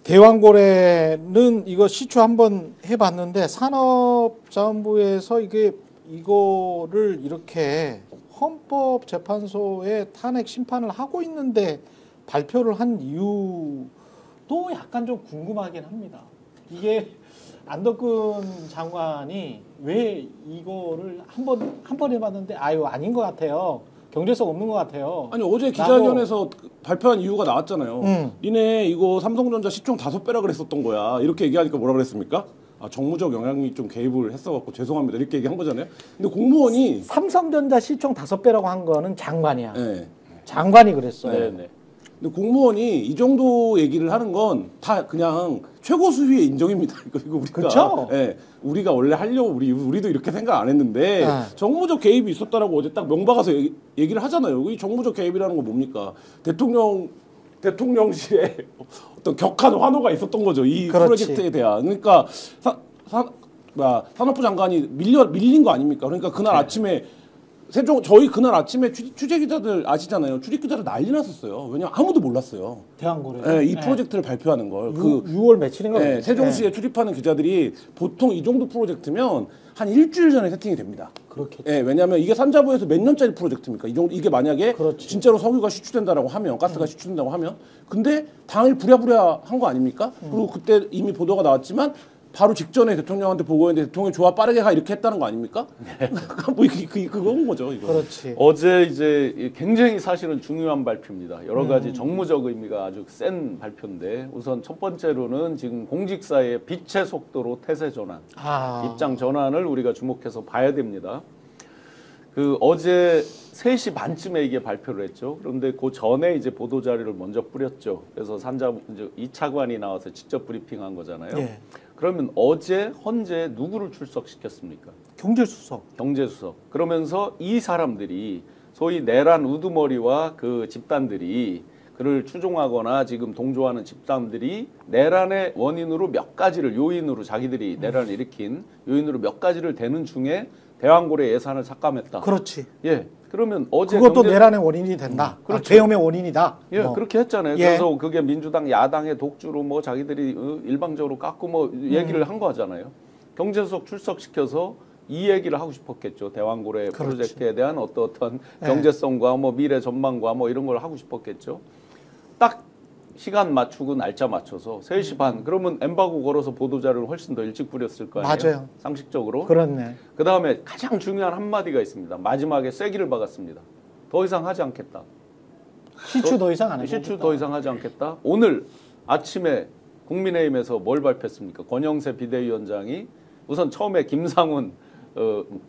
대왕고래는 이거 시추 한번 해봤는데 산업자원부에서 이거를 이렇게 헌법재판소에 탄핵 심판을 하고 있는데 발표를 한 이유도 약간 좀 궁금하긴 합니다. 이게 안덕근 장관이 왜 이거를 한 번 해봤는데 아닌 것 같아요. 경제성 없는 것 같아요. 아니 어제 기자회견에서 발표한 이유가 나왔잖아요. 니네 이거 삼성전자 시총 5배라 그랬었던 거야. 이렇게 얘기하니까 뭐라 그랬습니까? 정무적 영향이 좀 개입을 했어갖고 죄송합니다. 이렇게 얘기한 거잖아요. 근데 공무원이 삼성전자 시총 5배라고 한 거는 장관이야. 네. 장관이 그랬어요. 네. 근데 공무원이 이 정도 얘기를 하는 건 다 그냥 최고 수위의 인정입니다. 이거 우리가 그렇죠? 네, 우리가 원래 하려고 우리도 이렇게 생각 안 했는데 정무적 개입이 있었다라고 어제 딱 명박아서 얘기를 하잖아요. 이 정무적 개입이라는 건 뭡니까? 대통령실에 어떤 격한 환호가 있었던 거죠. 이 그렇지. 프로젝트에 대한. 그러니까 산업부 장관이 밀린 거 아닙니까? 그러니까 그날 아침에 저희 그날 아침에 취재 기자들 아시잖아요. 출입 기자들 난리 났었어요. 왜냐면 아무도 몰랐어요. 대왕고래. 네, 이 프로젝트를 발표하는 걸. 6월 며칠인가? 네, 세종시에 출입하는 기자들이 보통 이 정도 프로젝트면 한 일주일 전에 세팅이 됩니다. 그렇겠죠. 네, 왜냐하면 이게 산자부에서 몇 년짜리 프로젝트입니까? 이게 만약에 그렇지. 진짜로 석유가 시추된다라고 하면, 가스가 시추된다고 하면, 근데 당일 부랴부랴 한 거 아닙니까? 그리고 그때 이미 보도가 나왔지만. 바로 직전에 대통령한테 보고했는데 대통령이 좋아 빠르게 가 이렇게 했다는 거 아닙니까? 네. 뭐 그건 거죠. 이거. 그렇지. 어제 이제 굉장히 사실은 중요한 발표입니다. 여러 가지 정무적 의미가 아주 센 발표인데 우선 첫 번째로는 지금 공직사의 빛의 속도로 태세 전환, 입장 전환을 우리가 주목해서 봐야 됩니다. 어제 3시 반쯤에 이게 발표를 했죠. 그런데 그 전에 이제 보도 자료를 먼저 뿌렸죠. 그래서 이제 이 차관이 나와서 직접 브리핑한 거잖아요. 예. 그러면 어제 헌재 누구를 출석시켰습니까? 경제수석. 경제수석. 그러면서 이 사람들이 소위 내란 우두머리와 그 집단들이 그를 추종하거나 지금 동조하는 집단들이 내란의 원인으로 몇 가지를 요인으로 자기들이 내란을 일으킨 요인으로 몇 가지를 대는 중에 대왕고래 예산을 삭감했다. 그렇지. 예. 그러면 어제 그것도 내란의 원인이 된다. 그렇죠. 계엄의 원인이다. 예, 그렇게 했잖아요. 예. 그래서 그게 민주당 야당의 독주로 뭐 자기들이 일방적으로 깎고 뭐 얘기를 한 거잖아요. 경제수석 출석시켜서 이 얘기를 하고 싶었겠죠. 대왕고래 그렇지. 프로젝트에 대한 어떤 경제성과 뭐 미래 전망과 뭐 이런 걸 하고 싶었겠죠. 딱 시간 맞추고 날짜 맞춰서 3시 반. 그러면 엠바고 걸어서 보도자료를 훨씬 더 일찍 뿌렸을 거 아니에요. 맞아요. 상식적으로. 그렇네. 그다음에 가장 중요한 한마디가 있습니다. 마지막에 쐐기를 박았습니다. 더 이상 하지 않겠다. 시추 더 이상 안 해. 시추 더 이상 하지 않겠다. 오늘 아침에 국민의힘에서 뭘 발표했습니까? 권영세 비대위원장이 우선 처음에 김상훈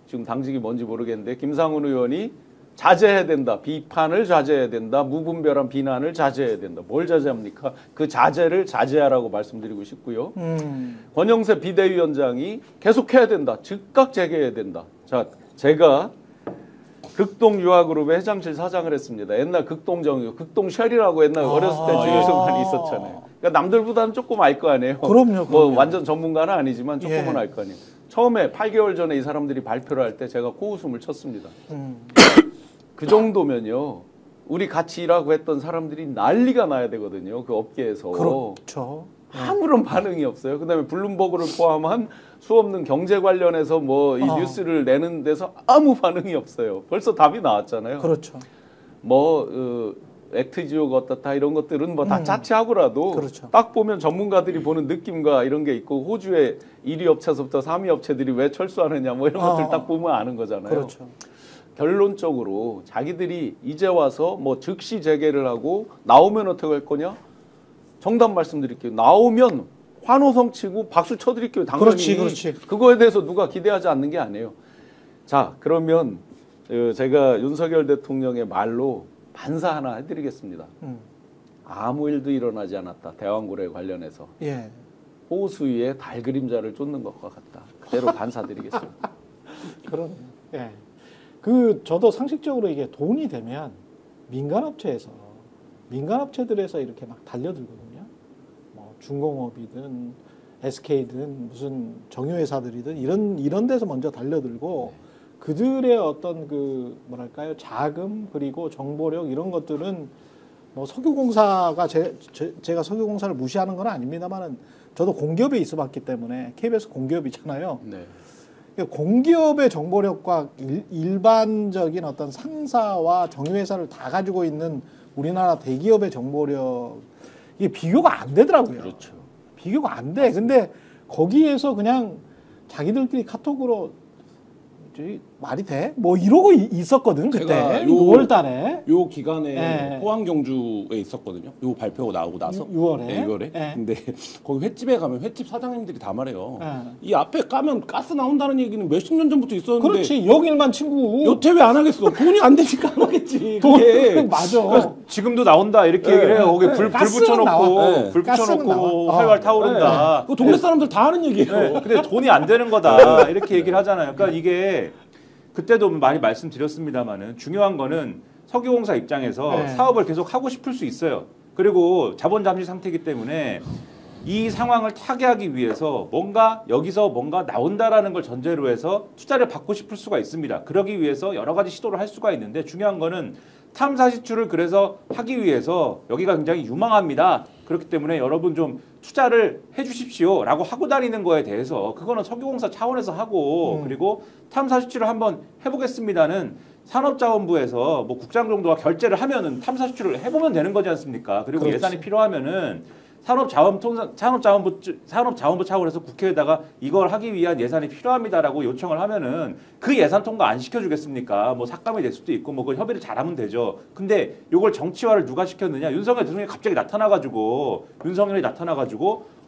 지금 당직이 뭔지 모르겠는데 김상훈 의원이 자제해야 된다. 비판을 자제해야 된다. 무분별한 비난을 자제해야 된다. 뭘 자제합니까? 그 자제를 자제하라고 말씀드리고 싶고요. 권영세 비대위원장이 계속해야 된다. 즉각 재개해야 된다. 자, 제가 극동유아그룹의 회장실 사장을 했습니다. 옛날 극동쉘이라고 옛날 어렸을 때 주요순간이 있었잖아요. 그러니까 남들보다는 조금 알 거 아니에요. 그럼요. 뭐 완전 전문가는 아니지만 조금은 알 거 아니에요. 처음에 8개월 전에 이 사람들이 발표를 할 때 제가 코웃음을 쳤습니다. 그 정도면요. 우리 같이 일하고 했던 사람들이 난리가 나야 되거든요. 그 업계에서. 그렇죠. 아무런 반응이 없어요. 그다음에 블룸버그를 포함한 수없는 경제 관련해서 뭐 이 뉴스를 내는 데서 아무 반응이 없어요. 벌써 답이 나왔잖아요. 그렇죠. 뭐 액트지오가 어떻다 이런 것들은 뭐 다 차치하고라도 그렇죠. 딱 보면 전문가들이 보는 느낌과 이런 게 있고 호주의 1위 업체에서부터 3위 업체들이 왜 철수하느냐 뭐 이런 것들 딱 보면 아는 거잖아요. 그렇죠. 결론적으로 자기들이 이제 와서 뭐 즉시 재개를 하고 나오면 어떻게 할 거냐? 정답 말씀드릴게요. 나오면 환호성 치고 박수 쳐드릴게요. 당연히. 그렇지. 그거에 대해서 누가 기대하지 않는 게 아니에요. 자, 그러면 제가 윤석열 대통령의 말로 반사 하나 해드리겠습니다. 아무 일도 일어나지 않았다. 대왕고래 관련해서. 예. 호수 위에 달 그림자를 쫓는 것과 같다. 그대로 반사드리겠습니다. 그런. 예. 저도 상식적으로 이게 돈이 되면 민간업체들에서 이렇게 막 달려들거든요. 뭐 중공업이든 SK든 무슨 정유회사들이든 이런 데서 먼저 달려들고 그들의 어떤 뭐랄까요 자금 그리고 정보력 이런 것들은 뭐 석유공사가 제가 석유공사를 무시하는 건 아닙니다만은 저도 공기업에 있어봤기 때문에 KBS 공기업이잖아요. 네. 공기업의 정보력과 일반적인 어떤 상사와 정유회사를 다 가지고 있는 우리나라 대기업의 정보력 이게 비교가 안 되더라고요. 그렇죠. 비교가 안 돼. 근데 거기에서 그냥 자기들끼리 카톡으로 저기 말이 돼? 뭐 이러고 있었거든 그때 제가 6월 달에 요 기간에 네. 포항 경주에 있었거든요. 요 발표가 나오고 나서 6월에 네, 6월에. 네. 근데 거기 횟집에 가면 횟집 사장님들이 다 말해요. 네. 이 앞에 까면 가스 나온다는 얘기는 몇십 년 전부터 있었는데 그렇지 여길만 친구 여태 왜 안 하겠어? 돈이 안 되니까 안 하겠지. 돈 그게. 맞아. 지금도 나온다 이렇게 네. 얘기를 해요. 거기 불 가스는 붙여놓고 나와. 네. 불 가스는 붙여놓고 나와. 활활 타오른다. 그 동네 사람들 다 하는 얘기예요. 네, 근데 돈이 안 되는 거다 이렇게 얘기를 하잖아요. 그러니까 이게 그때도 많이 말씀드렸습니다만은 중요한 거는 석유공사 입장에서 네. 사업을 계속 하고 싶을 수 있어요. 그리고 자본 잠시 상태이기 때문에 이 상황을 타개하기 위해서 여기서 뭔가 나온다라는 걸 전제로 해서 투자를 받고 싶을 수가 있습니다. 그러기 위해서 여러 가지 시도를 할 수가 있는데 중요한 거는 탐사 시추를 그래서 하기 위해서 여기가 굉장히 유망합니다. 그렇기 때문에 여러분 좀 투자를 해주십시오라고 하고 다니는 거에 대해서 그거는 석유공사 차원에서 하고 그리고 탐사 시추를 한번 해보겠습니다는 산업자원부에서 뭐 국장 정도가 결재를 하면은 탐사 시추를 해보면 되는 거지 않습니까? 그리고 그렇지. 예산이 필요하면은 산업자원부 차원에서 국회에다가 이걸 하기 위한 예산이 필요합니다라고 요청을 하면은 그 예산 통과 안 시켜주겠습니까? 뭐 삭감이 될 수도 있고 뭐 그 협의를 잘하면 되죠. 근데 이걸 정치화를 누가 시켰느냐? 윤석열 대통령이 갑자기 나타나가지고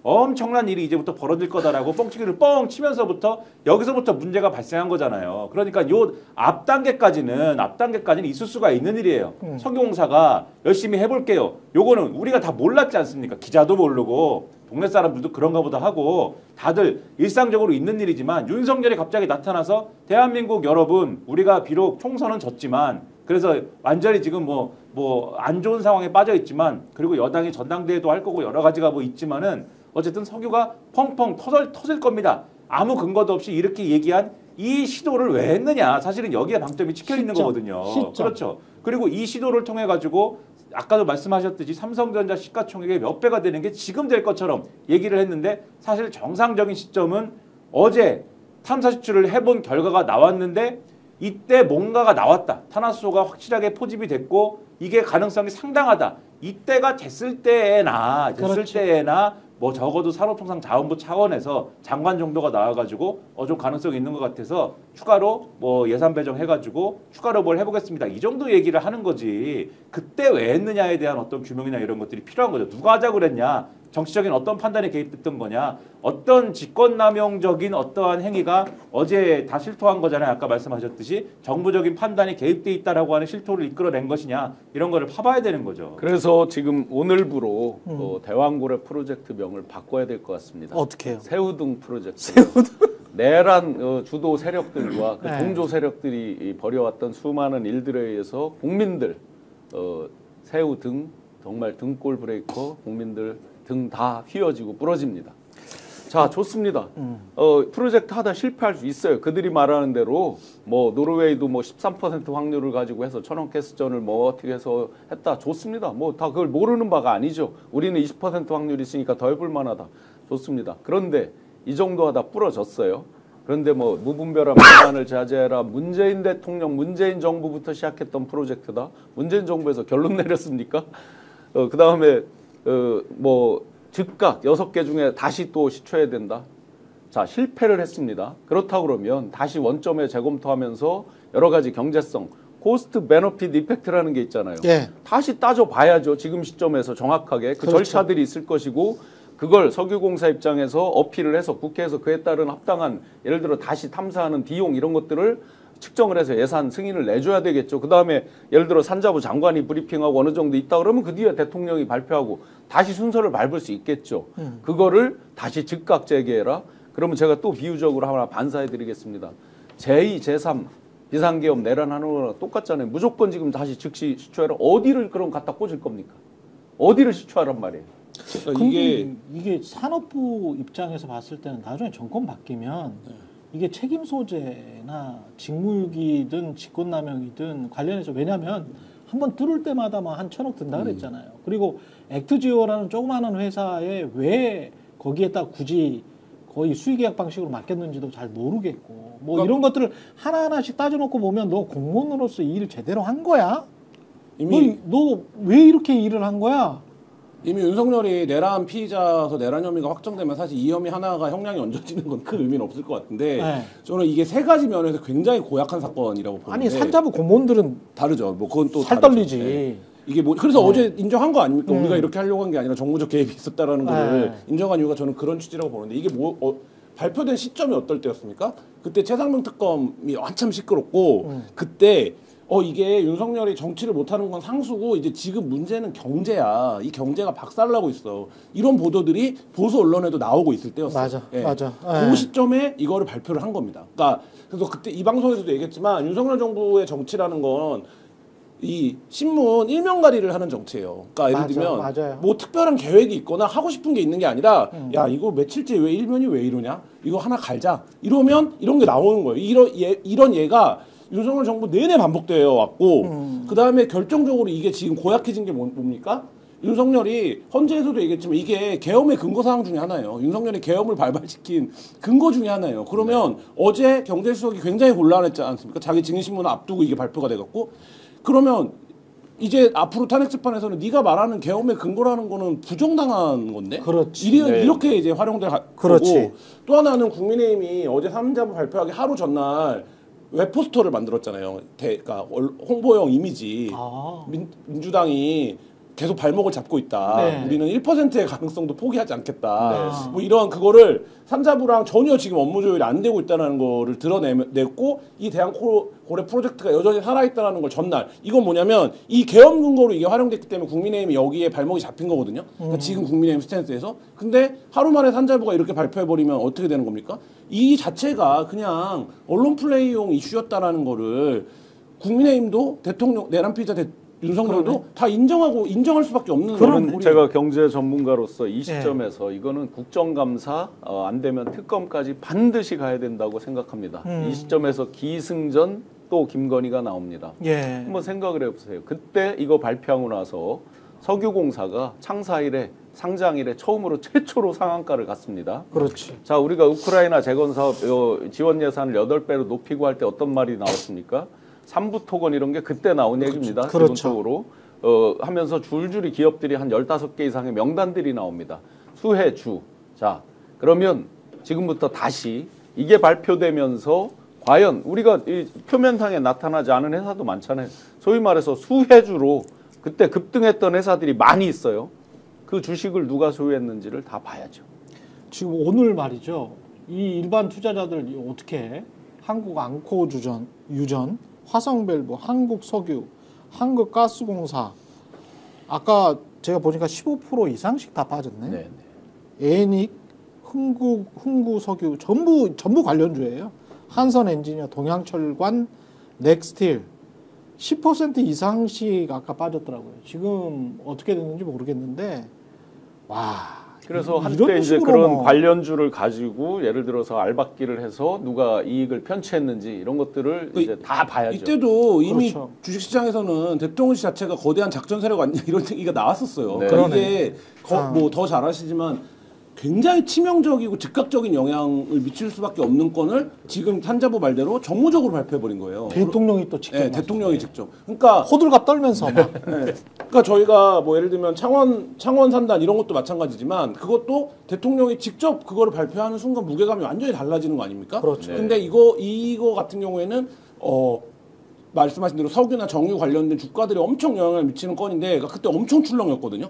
엄청난 일이 이제부터 벌어질 거다라고 뻥치기를 뻥 치면서부터 여기서부터 문제가 발생한 거잖아요. 그러니까 요 앞 단계까지는 있을 수가 있는 일이에요. 석유공사가 열심히 해볼게요. 요거는 우리가 다 몰랐지 않습니까? 기자도 모르고 동네 사람들도 그런가 보다 하고 다들 일상적으로 있는 일이지만 윤석열이 갑자기 나타나서 대한민국 여러분 우리가 비록 총선은 졌지만 그래서 완전히 지금 뭐 안 좋은 상황에 빠져 있지만 그리고 여당이 전당대회도 할 거고 여러 가지가 뭐 있지만은 어쨌든 석유가 펑펑 터질 겁니다. 아무 근거도 없이 이렇게 얘기한 이 시도를 왜 했느냐. 사실은 여기에 방점이 찍혀 있는 거거든요. 그렇죠. 그리고 이 시도를 통해 가지고 아까도 말씀하셨듯이 삼성전자 시가총액의 몇 배가 되는 게 지금 될 것처럼 얘기를 했는데 사실 정상적인 시점은 어제 탐사 시추를 해본 결과가 나왔는데 이때 뭔가가 나왔다. 탄화수소가 확실하게 포집이 됐고 이게 가능성이 상당하다. 이때가 됐을 때나 뭐 적어도 산업통상자원부 차원에서 장관 정도가 나와가지고 좀 가능성이 있는 것 같아서 추가로 뭐 예산 배정해가지고 추가로 뭘 해보겠습니다. 이 정도 얘기를 하는 거지. 그때 왜 했느냐에 대한 어떤 규명이나 이런 것들이 필요한 거죠. 누가 하자고 그랬냐. 정치적인 어떤 판단이 개입됐던 거냐. 어떤 직권남용적인 어떠한 행위가 어제 다 실토한 거잖아요. 아까 말씀하셨듯이 정부적인 판단이 개입돼 있다라고 하는 실토를 이끌어낸 것이냐. 이런 거를 파봐야 되는 거죠. 그래서 지금 오늘부로 대왕고래 프로젝트 명을 바꿔야 될 것 같습니다. 어떻게 해요? 새우등 프로젝트. 내란 주도 세력들과 그 네. 동조 세력들이 벌여왔던 수많은 일들에 의해서 국민들 새우 등 정말 등골 브레이커 국민들 등 다 휘어지고 부러집니다. 자, 좋습니다. 프로젝트 하다 실패할 수 있어요. 그들이 말하는 대로 뭐 노르웨이도 뭐 13% 확률을 가지고 해서 천연가스전을 뭐 어떻게 해서 했다. 좋습니다. 뭐 다 그걸 모르는 바가 아니죠. 우리는 20% 확률이 있으니까 더 해볼 만하다. 좋습니다. 그런데 이 정도 하다 부러졌어요. 그런데 뭐 무분별한 비난을 자제해라. 문재인 대통령, 문재인 정부부터 시작했던 프로젝트다. 문재인 정부에서 결론 내렸습니까? 그 다음에 뭐 즉각 6개 중에 다시 또 시초해야 된다. 자, 실패를 했습니다. 그렇다 그러면 다시 원점에 재검토하면서 여러 가지 경제성, 코스트 베너핏 이펙트라는 게 있잖아요. 예. 다시 따져봐야죠. 지금 시점에서 정확하게 그 그렇죠. 절차들이 있을 것이고 그걸 석유공사 입장에서 어필을 해서 국회에서 그에 따른 합당한 예를 들어 다시 탐사하는 비용 이런 것들을 측정을 해서 예산 승인을 내줘야 되겠죠. 그다음에 예를 들어 산자부 장관이 브리핑하고 어느 정도 있다 그러면 그 뒤에 대통령이 발표하고 다시 순서를 밟을 수 있겠죠. 그거를 다시 즉각 재개해라. 그러면 제가 또 비유적으로 하나 반사해드리겠습니다. 제2, 제3 비상계엄 내란하는 거랑 똑같잖아요. 무조건 지금 다시 즉시 시초해라. 어디를 그럼 갖다 꽂을 겁니까? 어디를 시초하란 말이에요. 그러니까 이게 산업부 입장에서 봤을 때는 나중에 정권 바뀌면 이게 책임 소재나 직무유기든 직권남용이든 관련해서 왜냐하면 한번 뚫을 때마다 막 한 1,000억 든다 그랬잖아요. 그리고 액트지오라는 조그마한 회사에 왜 거기에다 굳이 거의 수의계약 방식으로 맡겼는지도 잘 모르겠고 뭐 이런 것들을 하나하나씩 따져놓고 보면 너 공무원으로서 이 일을 제대로 한 거야? 이미 너 왜 이렇게 일을 한 거야? 이미 윤석열이 내란 피의자서 내란 혐의가 확정되면 사실 이 혐의 하나가 형량이 얹어지는 건 큰 의미는 없을 것 같은데 네. 저는 이게 세 가지 면에서 굉장히 고약한 사건이라고 보는데 아니 산자부 공무원들은 다르죠. 뭐 그건 또 살 다르죠. 떨리지. 네. 이게 뭐 그래서 어제 인정한 거 아닙니까? 우리가 이렇게 하려고 한 게 아니라 정무적 개입이 있었다라는 거를 인정한 이유가 저는 그런 취지라고 보는데 이게 발표된 시점이 어떨 때였습니까? 그때 최상병 특검이 한참 시끄럽고 그때 이게 윤석열이 정치를 못하는 건 상수고 이제 지금 문제는 경제야. 이 경제가 박살나고 있어. 이런 보도들이 보수 언론에도 나오고 있을 때였어요. 맞아, 예. 맞아. 그 시점에 이거를 발표를 한 겁니다. 그러니까 그래서 그때 이 방송에서도 얘기했지만 윤석열 정부의 정치라는 건 이 신문 일면가리를 하는 정치예요. 그러니까 예를 들면 맞아요. 뭐 특별한 계획이 있거나 하고 싶은 게 있는 게 아니라 야 이거 며칠째 왜 일면이 왜 이러냐? 이거 하나 갈자. 이러면 이런 게 나오는 거예요. 이런 예가 윤석열 정부 내내 반복되어 왔고 그 다음에 결정적으로 이게 지금 고약해진 게 뭡니까? 윤석열이 헌재에서도 얘기했지만 이게 계엄의 근거 사항 중에 하나예요. 윤석열이 계엄을 발발시킨 근거 중에 하나예요. 그러면 어제 경제수석이 굉장히 곤란했지 않습니까? 자기 증인신문을 앞두고 이게 발표가 돼갖고 그러면 이제 앞으로 탄핵 재판에서는 네가 말하는 계엄의 근거라는 거는 부정당한 건데. 그렇지. 이렇게 이제 활용될 그렇지. 거고 또 하나는 국민의힘이 어제 3자부 발표하기 하루 전날 웹포스터를 만들었잖아요. 그러니까 홍보용 이미지. 민주당이 계속 발목을 잡고 있다. 네. 우리는 1%의 가능성도 포기하지 않겠다. 뭐 이런 그거를 산자부랑 전혀 지금 업무 조율이 안 되고 있다는 거를 드러냈고 이 대한 고래 프로젝트가 여전히 살아있다는 걸 전날 이건 뭐냐면 이 계엄 근거로 이게 활용됐기 때문에 국민의힘이 여기에 발목이 잡힌 거거든요. 그러니까 지금 국민의힘 스탠스에서 근데 하루 만에 산자부가 이렇게 발표해버리면 어떻게 되는 겁니까? 이 자체가 그냥 언론 플레이용 이슈였다라는 거를 국민의힘도 대통령 내란 피의자 윤석열도 다 인정할 수밖에 없는 그런 제가 경제 전문가로서 이 시점에서 이거는 국정감사 안 되면 특검까지 반드시 가야 된다고 생각합니다. 이 시점에서 기승전 또 김건희가 나옵니다. 한번 생각을 해보세요. 그때 이거 발표하고 나서 석유공사가 창사 이래 상장 이래 최초로 상한가를 갔습니다. 그렇지. 자, 우리가 우크라이나 재건 사업 지원 예산을 8배로 높이고 할 때 어떤 말이 나왔습니까? 삼부토건 이런 게 그때 나온 얘기입니다. 그렇죠. 기본적으로 하면서 줄줄이 기업들이 한 15개 이상의 명단들이 나옵니다. 수혜주. 자, 그러면 지금부터 다시 이게 발표되면서 과연 우리가 이 표면상에 나타나지 않은 회사도 많잖아요. 소위 말해서 수혜주로 그때 급등했던 회사들이 많이 있어요. 그 주식을 누가 소유했는지를 다 봐야죠. 지금 오늘 말이죠. 이 일반 투자자들 어떻게 해? 한국앙코유전, 화성밸브, 한국석유, 한국가스공사. 아까 제가 보니까 15% 이상씩 다 빠졌네. 네. 에닉, 흥구석유 전부 관련주예요. 한선엔지니어, 동양철관, 넥스틸 10% 이상씩 아까 빠졌더라고요. 지금 어떻게 됐는지 모르겠는데 와. 그래서 이런 한때 이제 식으로 그런 뭐. 관련주를 가지고 예를 들어서 알박기를 해서 누가 이익을 편취했는지 이런 것들을 이제 다 봐야죠. 이때도 이미 그렇죠. 주식시장에서는 대통령실 자체가 거대한 작전 세력 아니냐 이런 얘기가 나왔었어요. 네. 그러니까 이게 뭐 더 잘 아시지만 굉장히 치명적이고 즉각적인 영향을 미칠 수밖에 없는 건을 지금 산자부 말대로 정무적으로 발표해버린 거예요. 대통령이 또 직접 네, 대통령이 직접. 그러니까 호들갑 떨면서 막. 네. 그러니까 저희가 뭐 예를 들면 창원 산단 이런 것도 마찬가지지만 그것도 대통령이 직접 그거를 발표하는 순간 무게감이 완전히 달라지는 거 아닙니까? 그렇죠. 근데 이거 같은 경우에는 말씀하신 대로 석유나 정유 관련된 주가들이 엄청 영향을 미치는 건인데 그러니까 그때 엄청 출렁였거든요.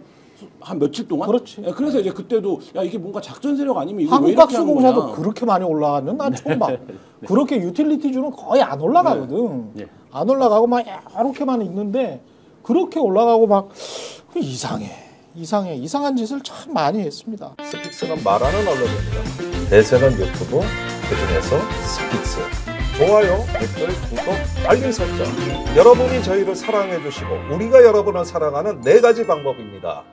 한 며칠 동안. 그렇지. 네, 그래서 이제 그때도 야 이게 뭔가 작전 세력 아니면 이거 왜 이렇게 하는 한국가스공사도 거냐. 그렇게 많이 올라가는 난 처음 봐. 그렇게 유틸리티주는 거의 안 올라가거든. 네. 안 올라가고 막 이렇게만 있는데 그렇게 올라가고 막 이상한 짓을 참 많이 했습니다. 스픽스는 말하는 언론입니다. 대세는 유튜브, 그중에서 스픽스. 좋아요, 댓글, 구독, 알림 설정. 여러분이 저희를 사랑해 주시고 우리가 여러분을 사랑하는 4가지 방법입니다.